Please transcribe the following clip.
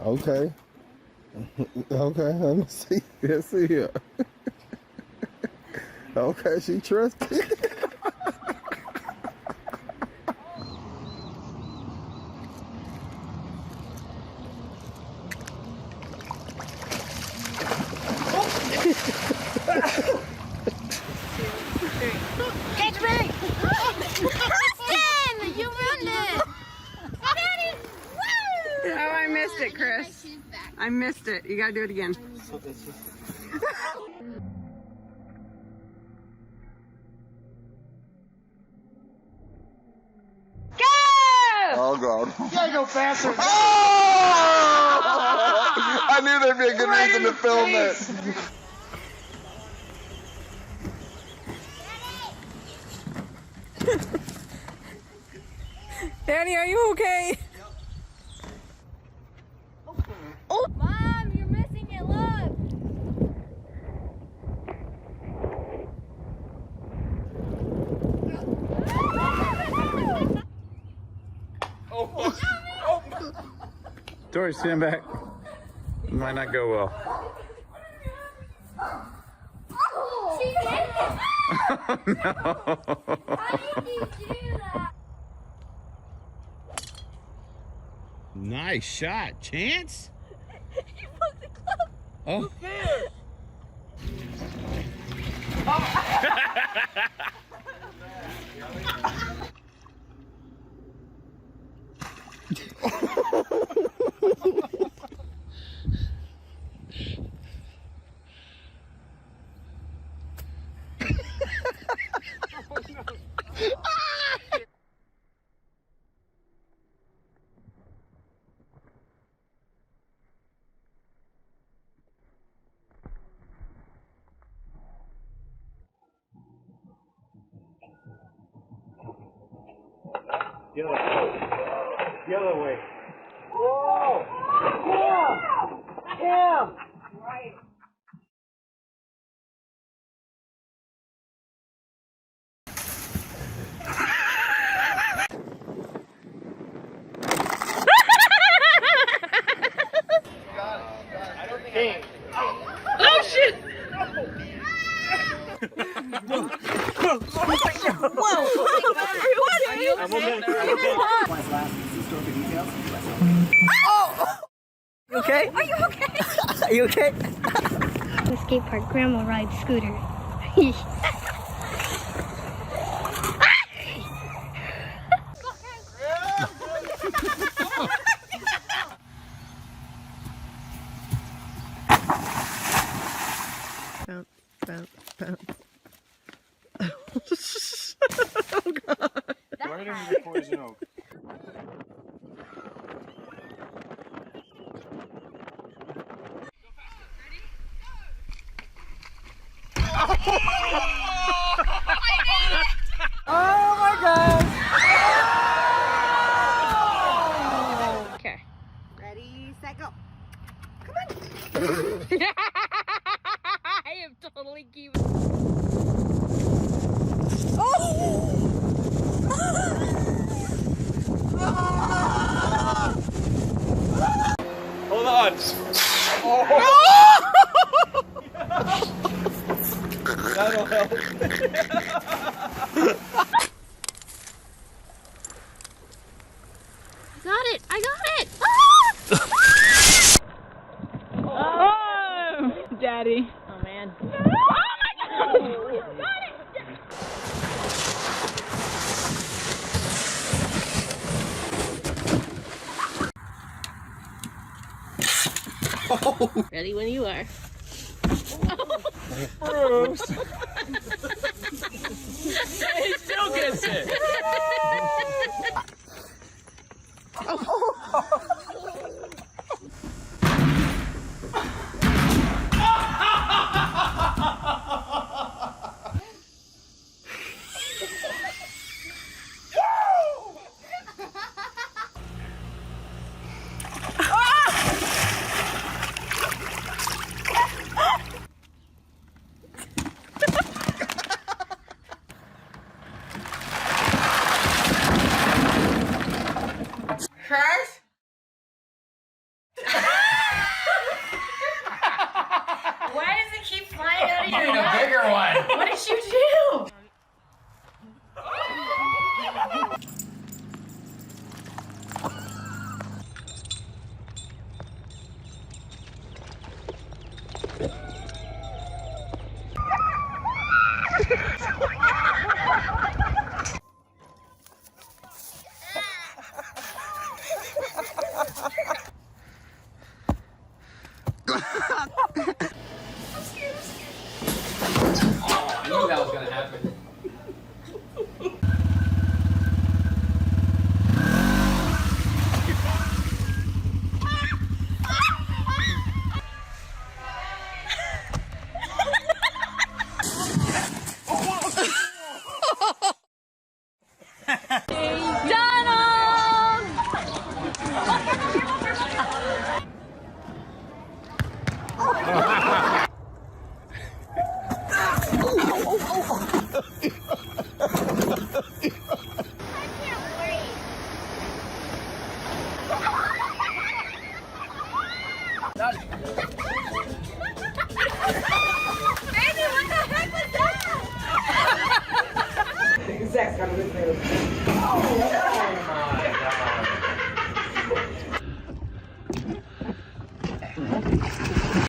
Okay. Okay, let me see. Let's see here. Okay, she trusted. Catch me! Kristen! You ruined it! Daddy! Woo! Oh, I missed it, Chris. I missed it. You gotta do it again. Oh God! You gotta go faster. Oh! I knew there'd be a good reason to film it. Daddy, are you okay? Oh, Mom, you're missing it. Look. Tori, stand back. It might not go well. She did it. Oh, no. How did you do that? Nice shot. Chance? You put the glove. Oh. The other way. Whoa! Cam! Right. King. Oh, shit! Whoa! Are you okay? You okay? Are you okay? Are you okay? The skate park, Grandma rides scooter. Bounce. Right into the poison oak. Oh my God! Okay. Ready, set, go. I am totally keeping. Oh! Hold on. That'll help. I got it! Oh, Daddy. Oh man. Oh my God! Got it! Ready when you are. Bruce. He still gets it. have this